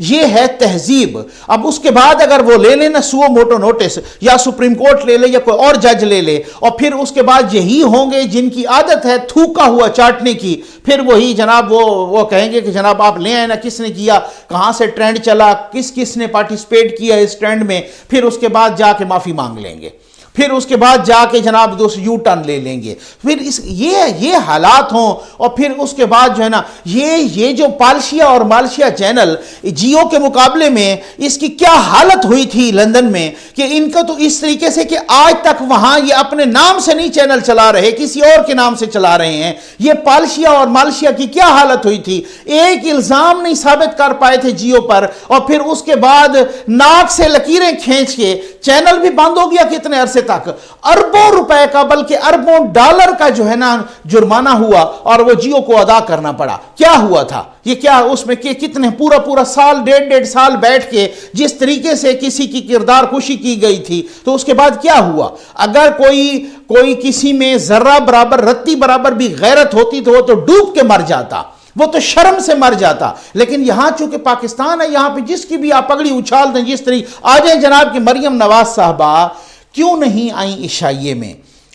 یہ ہے تہذیب۔ اب اس کے بعد اگر وہ لے لے نا سو موٹو نوٹس، یا سپریم کورٹ لے لے یا کوئی اور جج لے لے، اور پھر اس کے بعد یہی ہوں گے جن کی عادت ہے تھوکا ہوا چاٹنے کی، پھر وہی جناب وہ کہیں گے کہ جناب آپ لے آئے نا، کس نے کیا، کہاں سے ٹرینڈ چلا، کس نے پارٹیسپیٹ کیا اس ٹرینڈ میں، پھر اس کے بعد جا کے معافی مانگ لیں گے، پھر اس کے بعد جا کے جناب دوست یو ٹرن لے لیں گے، پھر یہ حالات ہوں، اور پھر اس کے بعد جو ہے نا یہ جو پالشیا اور مالشیا چینل جیو کے مقابلے میں اس کی کیا حالت ہوئی تھی لندن میں، کہ ان کا تو اس طریقے سے کہ آج تک وہاں یہ اپنے نام سے نہیں چینل چلا رہے، کسی اور کے نام سے چلا رہے ہیں۔ یہ پالشیا اور مالشیا کی کیا حالت ہوئی تھی، ایک الزام نہیں ثابت کر پائے تھے جیو پر، اور پھر اس کے بعد ناک سے لکیریں کھینچ کے چینل بھی بند ہو گیا کتنے عرصے تک، اربوں روپے کا بلکہ اربوں ڈالر کا جو ہے نا جرمانہ ہوا، اور وہ جیو کو ادا کرنا پڑا۔ کیا ہوا تھا یہ، کیا اس میں کتنے پورا سال ڈیڑھ سال بیٹھ کے جس طریقے سے کسی کی کردار کشی کی گئی تھی، تو اس کے بعد کیا ہوا؟ اگر کوئی کسی میں ذرہ برابر رتی برابر بھی غیرت ہوتی تو وہ تو ڈوب کے مر جاتا، وہ تو شرم سے مر جاتا۔ لیکن یہاں چونکہ پاکستان ہے، یہاں پہ جس کی بھی آپ پگڑی اچھال دیں جس طریقے، آ جائیں جناب کہ مریم نواز صاحبہ کیوں نہیں آئیں عشائیے میں،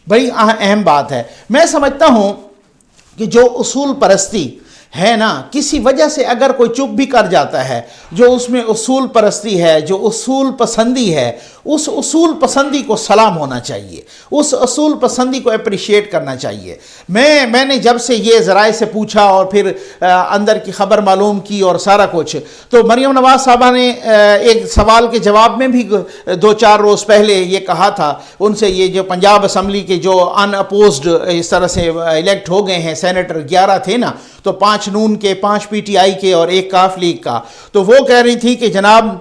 بڑی اہم بات ہے۔ میں سمجھتا ہوں کہ جو اصول پرستی ہے نا، کسی وجہ سے اگر کوئی چپ بھی کر جاتا ہے، جو اس میں اصول پرستی ہے، جو اصول پسندی ہے، اس اصول پسندی کو سلام ہونا چاہیے، اس اصول پسندی کو اپریشیٹ کرنا چاہیے۔ میں نے جب سے یہ ذرائع سے پوچھا اور پھر اندر کی خبر معلوم کی اور سارا کچھ، تو مریم نواز صاحبہ نے ایک سوال کے جواب میں بھی 2-4 روز پہلے یہ کہا تھا ان سے، یہ جو پنجاب اسمبلی کے جو ان اپوزڈ اس طرح سے الیکٹ ہو گئے ہیں سینیٹر 11 تھے نا، تو 5 نون کے، 5 پی ٹی آئی کے اور 1 کاف لیگ کا، تو وہ کہہ رہی تھی کہ جناب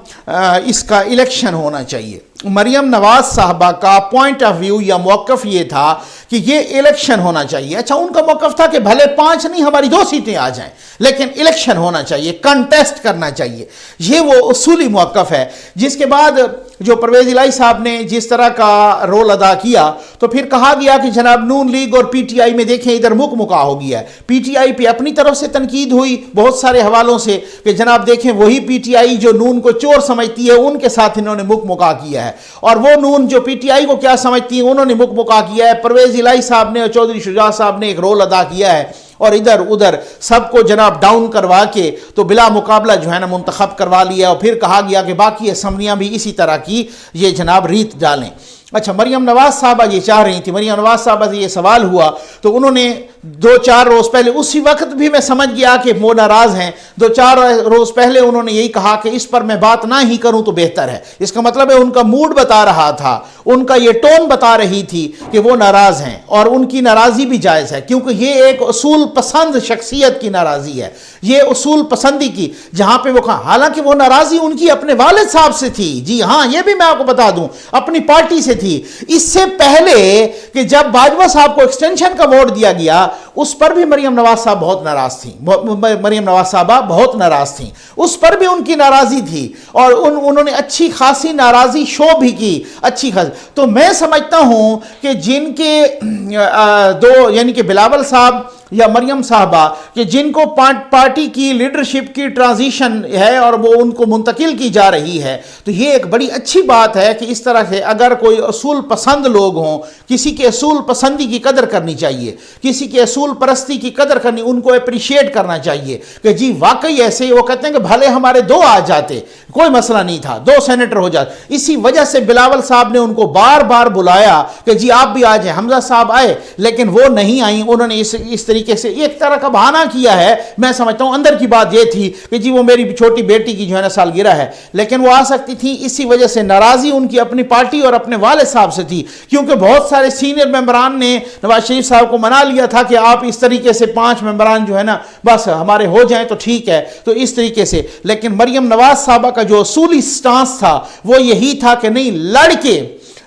اس کا الیکشن ہونا چاہیے۔ مریم نواز صاحبہ کا پوائنٹ آف ویو یا موقف یہ تھا کہ یہ الیکشن ہونا چاہیے۔ اچھا، ان کا موقف تھا کہ بھلے 5 نہیں ہماری 2 سیٹیں آ جائیں، لیکن الیکشن ہونا چاہیے، کنٹیسٹ کرنا چاہیے۔ یہ وہ اصولی موقف ہے۔ جس کے بعد جو پرویز الہی صاحب نے جس طرح کا رول ادا کیا، تو پھر کہا گیا کہ جناب نون لیگ اور پی ٹی آئی میں دیکھیں ادھر مکا ہو گیا ہے۔ پی ٹی آئی پہ اپنی طرف سے تنقید ہوئی بہت سارے حوالوں سے کہ جناب دیکھیں وہی پی ٹی آئی جو نون کو چور سمجھتی ہے ان کے ساتھ انہوں نے مکا کیا ہے، اور وہ نون جو پی ٹی آئی کو کیا سمجھتی ہیں انہوں نے مکا کیا ہے۔ پرویز الہی صاحب نے اور چودھری شجاع صاحب نے ایک رول ادا کیا ہے، اور ادھر ادھر سب کو جناب ڈاؤن کروا کے تو بلا مقابلہ جو ہے نا منتخب کروا لیا، اور پھر کہا گیا کہ باقی اسمبلیاں بھی اسی طرح کی یہ جناب ریت ڈالیں۔ اچھا، مریم نواز صاحبہ یہ چاہ رہی تھی، مریم نواز صاحبہ سے یہ سوال ہوا تو انہوں نے 2-4 روز پہلے، اسی وقت بھی میں سمجھ گیا کہ وہ ناراض ہیں، 2-4 روز پہلے انہوں نے یہی کہا کہ اس پر میں بات نہ ہی کروں تو بہتر ہے۔ اس کا مطلب ہے ان کا موڈ بتا رہا تھا، ان کا یہ ٹون بتا رہی تھی کہ وہ ناراض ہیں، اور ان کی ناراضی بھی جائز ہے، کیونکہ یہ ایک اصول پسند شخصیت کی ناراضی ہے، یہ اصول پسندی کی، جہاں پہ وہ کہا، حالانکہ وہ ناراضی ان کی اپنے والد صاحب سے تھی، جی ہاں یہ بھی میں آپ کو بتا دوں، اپنی پارٹی سے تھی۔ اس سے پہلے کہ جب باجوہ صاحب کو ایکسٹینشن کا ووٹ دیا گیا، اس پر بھی مریم نواز صاحب بہت ناراض تھیں، مریم نواز صاحبہ بہت ناراض تھیں، اس پر بھی ان کی ناراضی تھی، اور انہوں نے اچھی خاصی ناراضی شو بھی کی، اچھی خاصی۔ تو میں سمجھتا ہوں کہ جن کے 2 یعنی کہ بلاول صاحب یا مریم صاحبہ کہ جن کو پارٹی کی لیڈرشپ کی ٹرانزیشن ہے اور وہ ان کو منتقل کی جا رہی ہے، تو یہ ایک بڑی اچھی بات ہے کہ اس طرح سے اگر کوئی اصول پسند لوگ ہوں، کسی کے اصول پسندی کی قدر کرنی چاہیے، کسی کے اصول پرستی کی قدر کرنی، ان کو اپریشیٹ کرنا چاہیے کہ جی واقعی ایسے وہ کہتے ہیں کہ بھلے ہمارے 2 آ جاتے کوئی مسئلہ نہیں تھا، 2 سینیٹر ہو جاتے۔ اسی وجہ سے بلاول صاحب نے ان کو بار بار بلایا کہ جی آپ بھی آ جائیں، حمزہ صاحب آئے لیکن وہ نہیں آئیں، انہوں نے اس طریقے سے ایک طرح کا بہانہ کیا ہے۔ میں سمجھتا ہوں اندر کی بات یہ تھی کہ جی وہ میری چھوٹی بیٹی کی جو ہے نا سالگرہ ہے، لیکن وہ آ سکتی تھی، اسی وجہ سے ناراضی ان کی اپنی پارٹی اور اپنے والد صاحب سے تھی، کیونکہ بہت سارے سینئر ممبران نے نواز شریف صاحب کو منا لیا تھا کہ آپ اس طریقے سے 5 ممبران جو ہے نا بس ہمارے ہو جائیں تو ٹھیک ہے، تو اس طریقے سے۔ لیکن مریم نواز صاحبہ کا جو اصولی سٹانس تھا وہ یہی تھا کہ نہیں،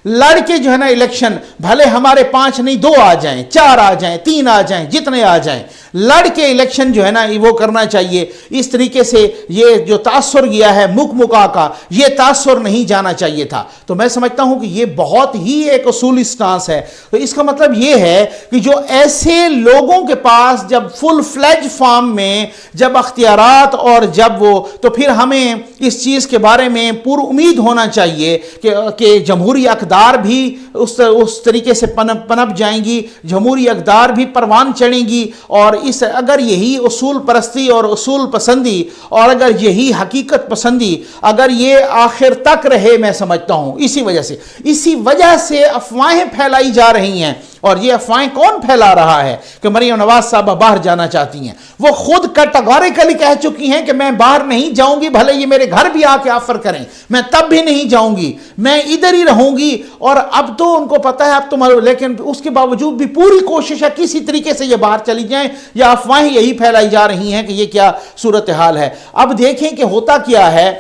لڑ کے جو ہے نا الیکشن، بھلے ہمارے 5 نہیں 2 آ جائیں، 4 آ جائیں، 3 آ جائیں، جتنے آ جائیں، لڑ کے الیکشن جو ہے نا وہ کرنا چاہیے. اس طریقے سے یہ جو تاثر گیا ہے مکا کا، یہ تاثر نہیں جانا چاہیے تھا. تو میں سمجھتا ہوں کہ یہ بہت ہی ایک اصولی سٹانس ہے. تو اس کا مطلب یہ ہے کہ جو ایسے لوگوں کے پاس جب فل فلیج فارم میں جب اختیارات اور جب وہ، تو پھر ہمیں اس چیز کے بارے میں پر امید ہونا چاہیے کہ جمہوری اقدار بھی اس طریقے سے پنپ جائیں گی، جمہوری اقدار بھی پروان چڑھیں گی. اور اگر یہی اصول پرستی اور اصول پسندی اور اگر یہی حقیقت پسندی اگر یہ آخر تک رہے، میں سمجھتا ہوں اسی وجہ سے افواہیں پھیلائی جا رہی ہیں. اور یہ افواہیں کون پھیلا رہا ہے کہ مریم نواز صاحبہ باہر جانا چاہتی ہیں؟ وہ خود کیٹیگوریکلی کہہ چکی ہیں کہ میں باہر نہیں جاؤں گی، بھلے یہ میرے گھر بھی آ کے آفر کریں، میں تب بھی نہیں جاؤں گی، میں ادھر ہی رہوں گی. اور اب تو ان کو پتا ہے، اب تو لیکن اس کے باوجود بھی پوری کوشش ہے کسی طریقے سے یہ باہر چلی جائیں، یا افواہیں یہی پھیلائی جا رہی ہیں کہ یہ کیا صورتحال ہے. اب دیکھیں کہ ہوتا کیا ہے.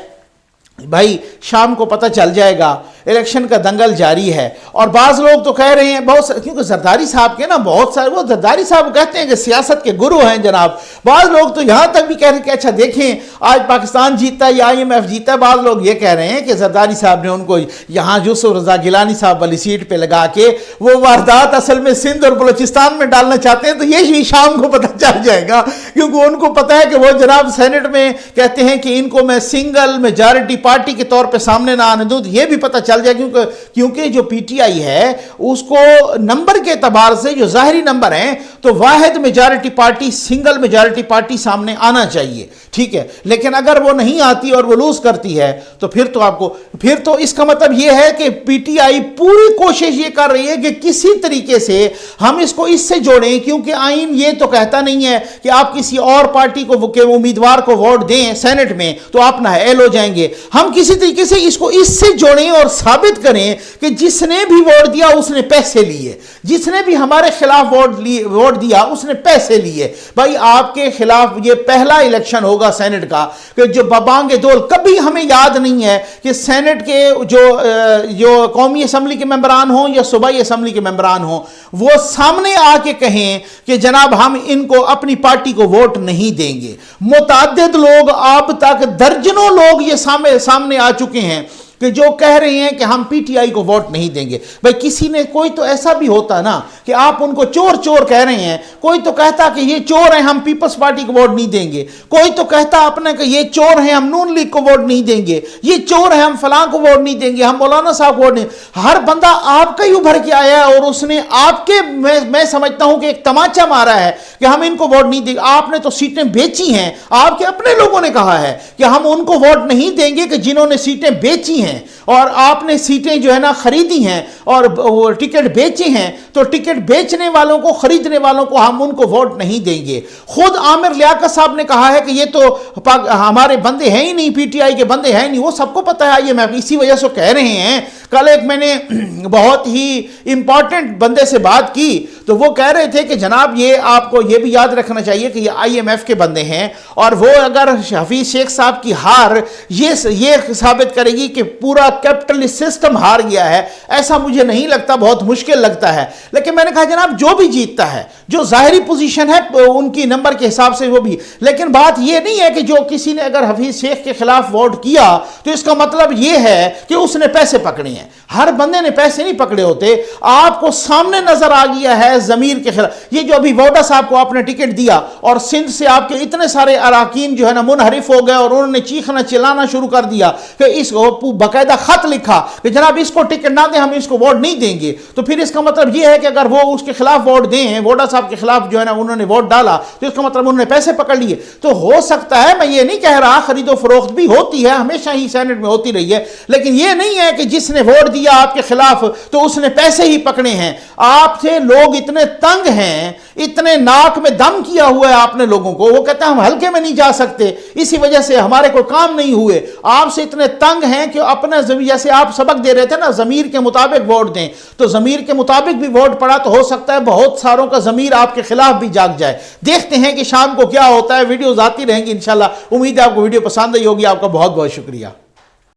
بھائی شام کو پتہ چل جائے گا، الیکشن کا دنگل جاری ہے. اور بعض لوگ تو کہہ رہے ہیں کیونکہ زرداری صاحب کے نا بہت سارے، وہ زرداری صاحب کہتے ہیں کہ سیاست کے گرو ہیں جناب. بعض لوگ تو یہاں تک بھی کہہ رہے ہیں کہ اچھا دیکھیں آج پاکستان جیتا ہے یا IMF جیتا ہے. بعض لوگ یہ کہہ رہے ہیں کہ زرداری صاحب نے ان کو یہاں یوسف رضا گیلانی صاحب والی سیٹ پہ لگا کے وہ واردات اصل میں سندھ اور بلوچستان میں ڈالنا چاہتے ہیں. تو یہ بھی شام کو پتہ چل جائے گا، کیونکہ ان کو پتہ ہے کہ وہ جناب سینٹ میں کہتے ہیں کہ ان کو میں سنگل میجارٹی پارٹی کے طور پہ سامنے نہ آنے دوں. یہ بھی پتہ چل جائے کیونکہ جو PTI ہے اس کو نمبر کے اعتبار سے جو ظاہری نمبر ہیں تو واحد majority party, single majority party سامنے آنا چاہیے، ٹھیک ہے. لیکن اگر وہ نہیں آتی اور وہ لوز کرتی ہے تو پھر تو اس کا مطلب یہ ہے کہ PTI پوری کوشش یہ کر رہی ہے کہ کسی طریقے سے ہم اس کو اس سے جوڑیں، کیونکہ آئین یہ تو کہتا نہیں ہے کہ آپ کسی اور پارٹی کو کے امیدوار کو ووٹ دیں سینٹ میں تو آپ نااہل ہو جائیں گے. ہم کسی طریقے سے اس کو اس سے جوڑیں اور ثابت کریں کہ جس نے بھی ووٹ دیا اس نے پیسے لیے، جس نے بھی ہمارے خلاف ووٹ دیا اس نے پیسے لیے. بھائی آپ کے خلاف یہ پہلا الیکشن ہوگا سینٹ کا کہ جو ببانگ دول، کبھی ہمیں یاد نہیں ہے کہ سینٹ کے جو قومی اسمبلی کے ممبران ہوں یا صوبائی اسمبلی کے ممبران ہوں وہ سامنے آ کے کہیں کہ جناب ہم ان کو اپنی پارٹی کو ووٹ نہیں دیں گے. متعدد لوگ اب تک درجنوں لوگ یہ سامنے آ چکے ہیں کہ جو کہہ رہے ہیں کہ ہم PTI کو ووٹ نہیں دیں گے. بھائی کسی نے، کوئی تو ایسا بھی ہوتا نا کہ آپ ان کو چور کہہ رہے ہیں، کوئی تو کہتا کہ یہ چور ہیں ہم پیپلز پارٹی کو ووٹ نہیں دیں گے، کوئی تو کہتا اپنے کہ یہ چور ہیں ہم نون لیگ کو ووٹ نہیں دیں گے، یہ چور ہیں ہم فلاں کو ووٹ نہیں دیں گے، ہم مولانا صاحب کو ووٹ نہیں. ہر بندہ آپ کا ہی ابھر کے آیا ہے اور اس نے آپ کے، میں سمجھتا ہوں کہ ایک تماچا مارا ہے کہ ہم ان کو ووٹ نہیں دیں گے. آپ نے تو سیٹیں بیچی ہیں، آپ کے اپنے لوگوں نے کہا ہے کہ ہم ان کو ووٹ نہیں دیں گے کہ جنہوں نے سیٹیں بیچی ہیں. اور آپ نے سیٹیں جو ہے نا خریدی ہیں اور ٹکٹ بیچے ہیں، تو ٹکٹ بیچنے والوں کو، خریدنے والوں کو ہم ان کو ووٹ نہیں دیں گے. خود عامر لیاقت صاحب نے کہا ہے کہ یہ تو ہمارے بندے ہیں ہی نہیں، PTI کے بندے ہیں نہیں. وہ سب کو پتہ ہے، یہ میں اسی وجہ سے کہہ رہے ہیں. کل ایک میں نے بہت ہی امپورٹنٹ بندے سے بات کی تو وہ کہہ رہے تھے کہ جناب یہ آپ کو یہ بھی یاد رکھنا چاہیے کہ یہ IMF کے بندے ہیں، اور وہ اگر حفیظ شیخ صاحب کی ہار یہ ثابت کرے گی کہ پورا کیپٹلسٹ سسٹم ہار گیا ہے، ایسا مجھے نہیں لگتا، بہت مشکل لگتا ہے. لیکن میں نے کہا جناب جو بھی جیتتا ہے، جو ظاہری پوزیشن ہے ان کی نمبر کے حساب سے وہ بھی، لیکن بات یہ نہیں ہے کہ جو کسی نے اگر حفیظ شیخ کے خلاف ووٹ کیا تو اس کا مطلب یہ ہے کہ اس نے پیسے پکڑے ہیں. ہر بندے نے پیسے نہیں پکڑے ہوتے. آپ کو سامنے نظر آ گیا ہے ضمیر کے خلاف. یہ جو ابھی ووڈا صاحب کو آپ نے ٹکٹ دیا اور سندھ سے آپ کے اتنے سارے اراکین جو ہے نا منحرف ہو گئے اور انہوں نے چیخنا چلانا شروع کر دیا کہ اس کو باقاعدہ خط لکھا کہ جناب اس کو ٹکٹ نہ دیں، ہم اس کو ووٹ نہیں دیں گے. تو پھر اس کا مطلب یہ ہے کہ اگر وہ اس کے خلاف ووٹ دیں، ووڈا صاحب کے خلاف جو ہے نا انہوں نے ووٹ ڈالا، تو اس کا مطلب انہوں نے پیسے پکڑ لیے. تو ہو سکتا ہے، میں یہ نہیں کہہ رہا، خرید و فروخت بھی ہوتی ہے، ہمیشہ ہی سینٹ میں ہوتی رہی ہے، لیکن یہ نہیں ہے کہ جس نے ووٹ دیا آپ کے خلاف تو اس نے پیسے ہی پکڑے ہیں. آپ سے لوگ اتنے تنگ ہیں، اتنے ناک میں دم کیا ہوا ہے آپ نے لوگوں کو، وہ کہتے ہیں ہم ہلکے میں نہیں جا سکتے، اسی وجہ سے ہمارے کوئی کام نہیں ہوئے. آپ سے اتنے تنگ ہیں کہ اپنا جیسے آپ سبق دے رہے تھے نا ضمیر کے مطابق ووٹ دیں، تو ضمیر کے مطابق بھی ووٹ پڑا تو ہو سکتا ہے بہت ساروں کا ضمیر آپ کے خلاف بھی جاگ جائے. دیکھتے ہیں کہ شام کو کیا ہوتا ہے. ویڈیوز آتی رہیں گی انشاءاللہ. امید ہے آپ کو ویڈیو پسند آئی ہوگی. آپ کا بہت بہت شکریہ.